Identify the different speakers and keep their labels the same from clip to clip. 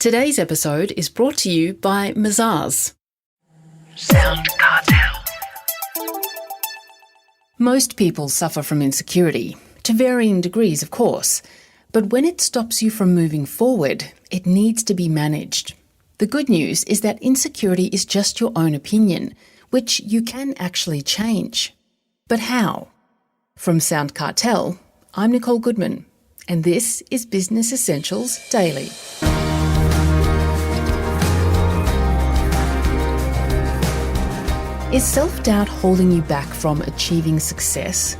Speaker 1: Today's episode is brought to you by Mazars.
Speaker 2: SoundCartel.
Speaker 1: Most people suffer from insecurity, to varying degrees, of course. But when it stops you from moving forward, it needs to be managed. The good news is that insecurity is just your own opinion, which you can actually change. But how? From SoundCartel, I'm Nicole Goodman, and this is Business Essentials Daily. Is self-doubt holding you back from achieving success?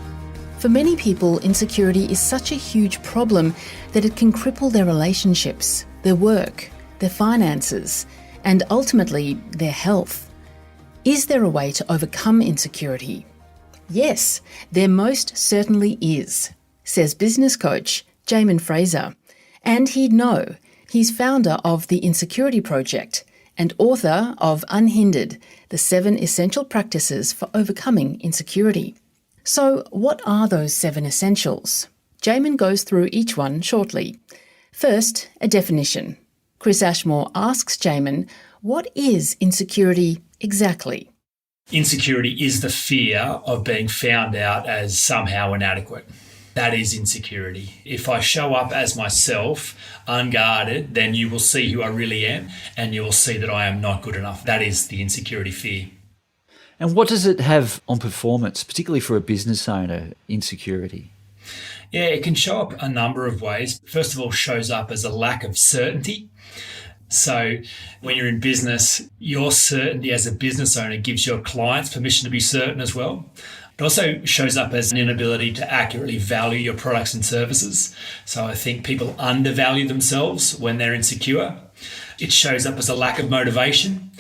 Speaker 1: For many people, insecurity is such a huge problem that it can cripple their relationships, their work, their finances, and ultimately their health. Is there a way to overcome insecurity? Yes, there most certainly is, says business coach Jaemin Frazer. And he'd know. He's founder of the Insecurity Project and author of Unhindered, the 7 essential practices for overcoming insecurity. So what are those 7 essentials? Jaemin goes through each one shortly. First, a definition. Chris Ashmore asks Jaemin, what is insecurity exactly?
Speaker 3: Insecurity is the fear of being found out as somehow inadequate. That is insecurity. If I show up as myself, unguarded, then you will see who I really am and you will see that I am not good enough. That is the insecurity fear.
Speaker 4: And what does it have on performance, particularly for a business owner, insecurity?
Speaker 3: Yeah, it can show up a number of ways. First of all, shows up as a lack of certainty. So when you're in business, your certainty as a business owner gives your clients permission to be certain as well. It also shows up as an inability to accurately value your products and services. So I think people undervalue themselves when they're insecure. It shows up as a lack of motivation.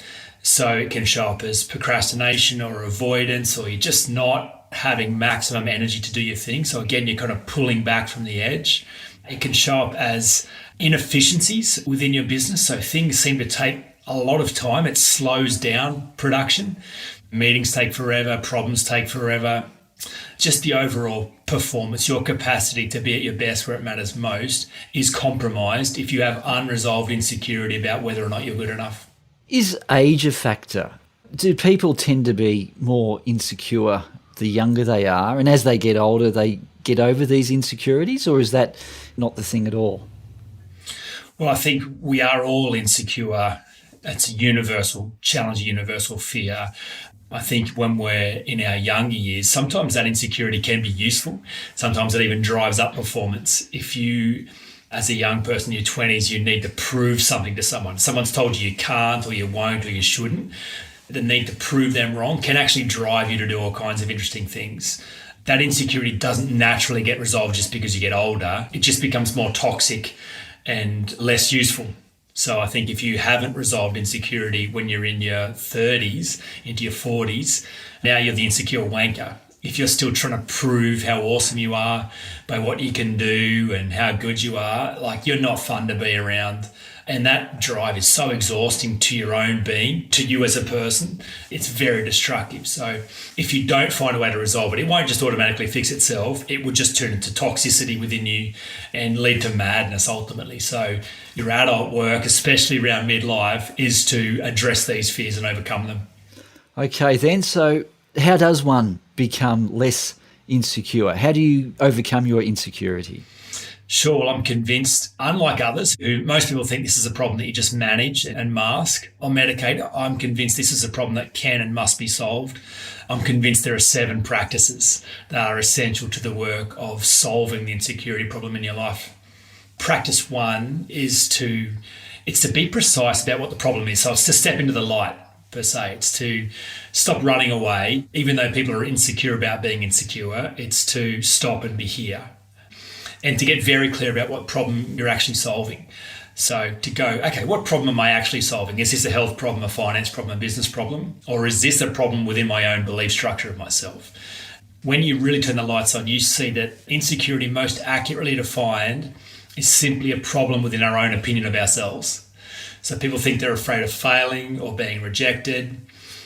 Speaker 3: So it can show up as procrastination or avoidance, or you're just not having maximum energy to do your thing. So again, you're kind of pulling back from the edge. It can show up as inefficiencies within your business. So things seem to take a lot of time. It slows down production. Meetings take forever, problems take forever. Just the overall performance, your capacity to be at your best where it matters most is compromised if you have unresolved insecurity about whether or not you're good enough.
Speaker 4: Is age a factor? Do people tend to be more insecure the younger they are, and as they get older, they get over these insecurities, or is that not the thing at all?
Speaker 3: Well, I think we are all insecure. It's a universal challenge, a universal fear. I think when we're in our younger years, sometimes that insecurity can be useful. Sometimes it even drives up performance. If you, as a young person in your 20s, you need to prove something to someone. Someone's told you can't or you won't or you shouldn't. The need to prove them wrong can actually drive you to do all kinds of interesting things. That insecurity doesn't naturally get resolved just because you get older. It just becomes more toxic and less useful. So I think if you haven't resolved insecurity when you're in your 30s, into your 40s, now you're the insecure wanker. If you're still trying to prove how awesome you are by what you can do and how good you are, like you're not fun to be around. And that drive is so exhausting to your own being, to you as a person. It's very destructive. So if you don't find a way to resolve it, it won't just automatically fix itself. It will just turn into toxicity within you and lead to madness ultimately. So your adult work, especially around midlife, is to address these fears and overcome them.
Speaker 4: Okay then, so how does one become less insecure? How do you overcome your insecurity?
Speaker 3: Sure, well, I'm convinced, unlike others who most people think this is a problem that you just manage and mask or medicate, I'm convinced this is a problem that can and must be solved. I'm convinced there are 7 practices that are essential to the work of solving the insecurity problem in your life. Practice 1 is to be precise about what the problem is. So it's to step into the light, per se. It's to stop running away, even though people are insecure about being insecure. It's to stop and be here. And to get very clear about what problem you're actually solving. So to go, okay, what problem am I actually solving? Is this a health problem, a finance problem, a business problem? Or is this a problem within my own belief structure of myself? When you really turn the lights on, you see that insecurity, most accurately defined, is simply a problem within our own opinion of ourselves. So people think they're afraid of failing or being rejected.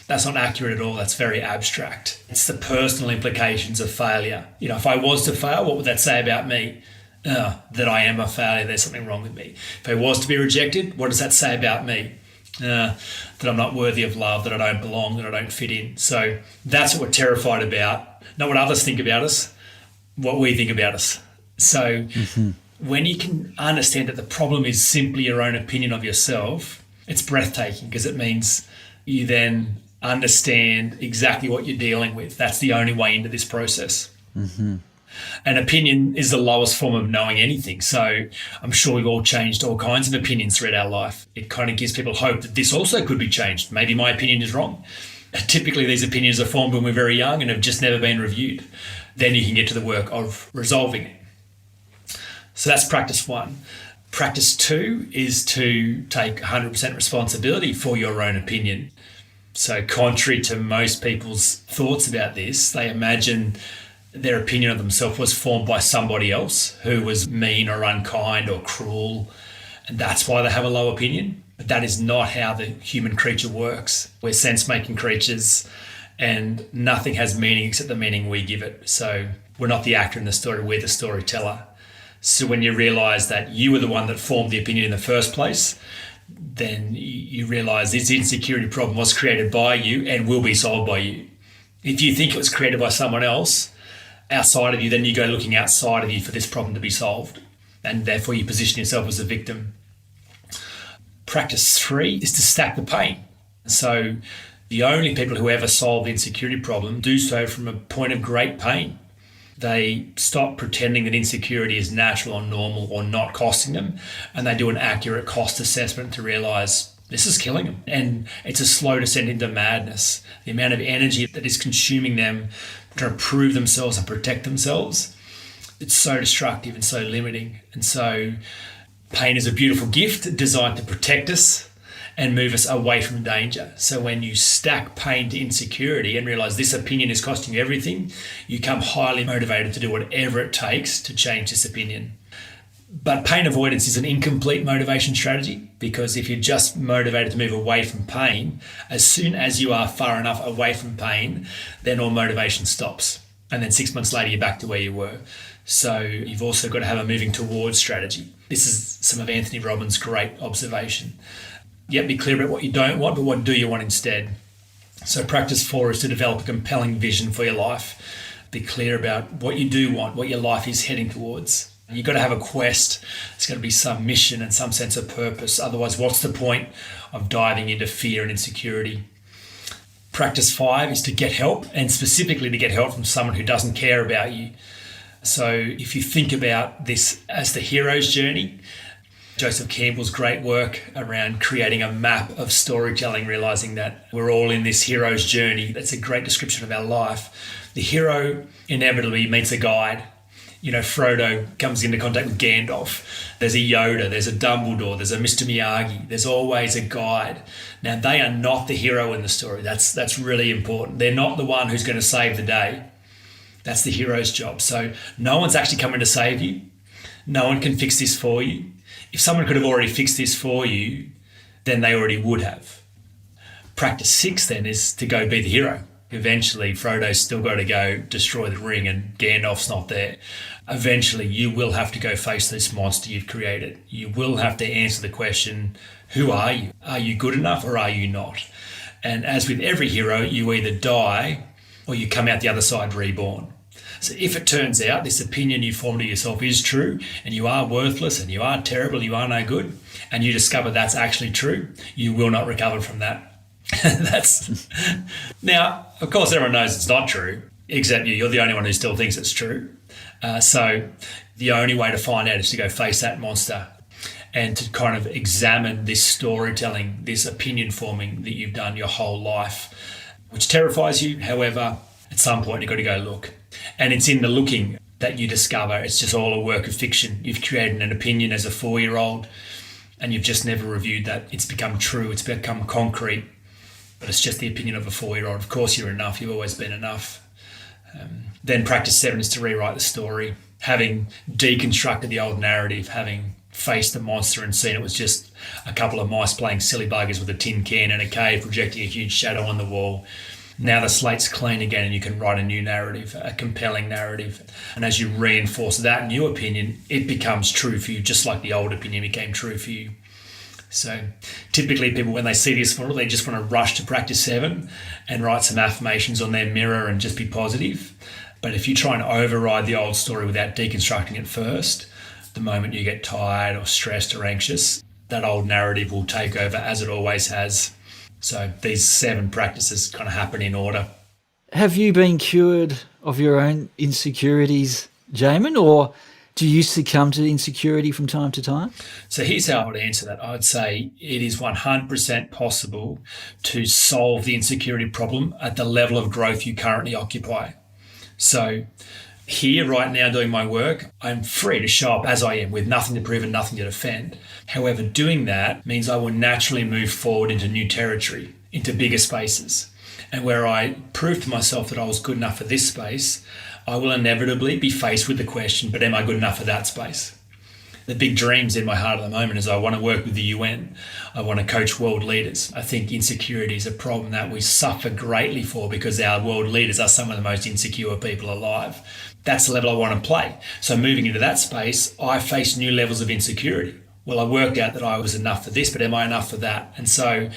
Speaker 3: That's not accurate at all. That's very abstract. It's the personal implications of failure. You know, if I was to fail, what would that say about me? that I am a failure, there's something wrong with me. If I was to be rejected, what does that say about me? That I'm not worthy of love, that I don't belong, that I don't fit in. So that's what we're terrified about, not what others think about us, what we think about us. So when you can understand that the problem is simply your own opinion of yourself, it's breathtaking, because it means you then understand exactly what you're dealing with. That's the only way into this process. And opinion is the lowest form of knowing anything. So I'm sure we've all changed all kinds of opinions throughout our life. It kind of gives people hope that this also could be changed. Maybe my opinion is wrong. Typically, these opinions are formed when we're very young and have just never been reviewed. Then you can get to the work of resolving it. So that's practice 1. Practice 2 is to take 100% responsibility for your own opinion. So contrary to most people's thoughts about this, they imagine their opinion of themselves was formed by somebody else who was mean or unkind or cruel, and that's why they have a low opinion. But that is not how the human creature works. We're sense-making creatures, and nothing has meaning except the meaning we give it. So we're not the actor in the story, we're the storyteller. So when you realise that you were the one that formed the opinion in the first place, then you realise this insecurity problem was created by you and will be solved by you. If you think it was created by someone else outside of you, then you go looking outside of you for this problem to be solved, and therefore you position yourself as a victim. Practice 3 is to stack the pain. So the only people who ever solve the insecurity problem do so from a point of great pain. They stop pretending that insecurity is natural or normal or not costing them, and they do an accurate cost assessment to realise this is killing them. And it's a slow descent into madness. The amount of energy that is consuming them trying to prove themselves and protect themselves, it's so destructive and so limiting. And so pain is a beautiful gift designed to protect us and move us away from danger. So when you stack pain to insecurity and realise this opinion is costing you everything, you become highly motivated to do whatever it takes to change this opinion. But pain avoidance is an incomplete motivation strategy, because if you're just motivated to move away from pain, as soon as you are far enough away from pain, then all motivation stops. And then 6 months later, you're back to where you were. So you've also got to have a moving towards strategy. This is some of Anthony Robbins' great observation. Yet be clear about what you don't want, but what do you want instead. So practice 4 is to develop a compelling vision for your life. Be clear about what you do want, what your life is heading towards. You've got to have a quest. It's got to be some mission and some sense of purpose. Otherwise, what's the point of diving into fear and insecurity? Practice 5 is to get help, and specifically to get help from someone who doesn't care about you. So if you think about this as the hero's journey, Joseph Campbell's great work around creating a map of storytelling, realising that we're all in this hero's journey. That's a great description of our life. The hero inevitably meets a guide. You know, Frodo comes into contact with Gandalf. There's a Yoda, there's a Dumbledore, there's a Mr. Miyagi. There's always a guide. Now, they are not the hero in the story. That's really important. They're not the one who's going to save the day. That's the hero's job. So no one's actually coming to save you. No one can fix this for you. If someone could have already fixed this for you, then they already would have. Practice 6 then is to go be the hero. Eventually, Frodo's still got to go destroy the ring and Gandalf's not there. Eventually, you will have to go face this monster you've created. You will have to answer the question, who are you? Are you good enough or are you not? And as with every hero, you either die or you come out the other side reborn. So if it turns out this opinion you formed of yourself is true and you are worthless and you are terrible, you are no good, and you discover that's actually true, you will not recover from that. Now, of course, everyone knows it's not true, except you. You're the only one who still thinks it's true. So the only way to find out is to go face that monster and to kind of examine this storytelling, this opinion forming that you've done your whole life, which terrifies you. However, at some point, you've got to go look. And it's in the looking that you discover it's just all a work of fiction. You've created an opinion as a 4-year-old and you've just never reviewed that. It's become true. It's become concrete. But it's just the opinion of a 4-year-old. Of course you're enough. You've always been enough. Then practice 7 is to rewrite the story. Having deconstructed the old narrative, having faced the monster and seen it was just a couple of mice playing silly buggers with a tin can in a cave projecting a huge shadow on the wall, Now the slate's clean again and you can write a new narrative, a compelling narrative. And as you reinforce that new opinion, it becomes true for you, just like the old opinion became true for you. So typically people, when they see this model, they just want to rush to practice 7 and write some affirmations on their mirror and just be positive. But if you try and override the old story without deconstructing it first, the moment you get tired or stressed or anxious, that old narrative will take over, as it always has. So these 7 practices kind of happen in order.
Speaker 4: Have you been cured of your own insecurities, Jaemin, or do you succumb to insecurity from time to time?
Speaker 3: So here's how I would answer that. I would say it is 100% possible to solve the insecurity problem at the level of growth you currently occupy. So here, right now, doing my work, I'm free to show up as I am with nothing to prove and nothing to defend. However, doing that means I will naturally move forward into new territory, into bigger spaces. And where I proved to myself that I was good enough for this space, I will inevitably be faced with the question, but am I good enough for that space? The big dreams in my heart at the moment is I want to work with the UN. I want to coach world leaders. I think insecurity is a problem that we suffer greatly for because our world leaders are some of the most insecure people alive. That's the level I want to play. So moving into that space, I face new levels of insecurity. Well, I worked out that I was enough for this, but am I enough for that? And so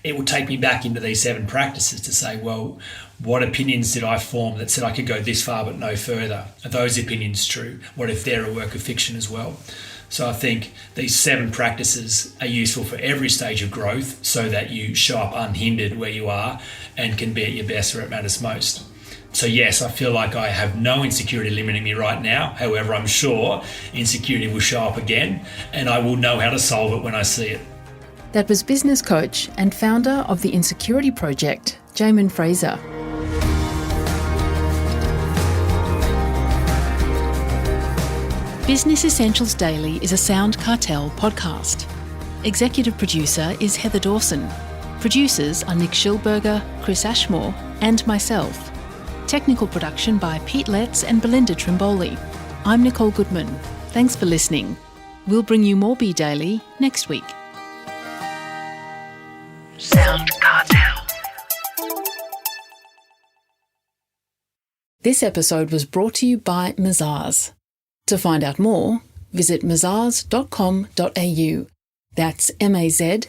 Speaker 3: it will take me back into these 7 practices to say, well, what opinions did I form that said I could go this far but no further? Are those opinions true? What if they're a work of fiction as well? So I think these 7 practices are useful for every stage of growth so that you show up unhindered where you are and can be at your best where it matters most. So yes, I feel like I have no insecurity limiting me right now. However, I'm sure insecurity will show up again and I will know how to solve it when I see it.
Speaker 1: That was business coach and founder of the Insecurity Project, Jaemin Frazer. Business Essentials Daily is a SoundCartel podcast. Executive producer is Heather Dawson. Producers are Nick Schilberger, Chris Ashmore, and myself. Technical production by Pete Letts and Belinda Trimboli. I'm Nicole Goodman. Thanks for listening. We'll bring you more Be Daily next week. SoundCartel. This episode was brought to you by Mazars. To find out more, visit mazars.com.au. That's mazars.com.au.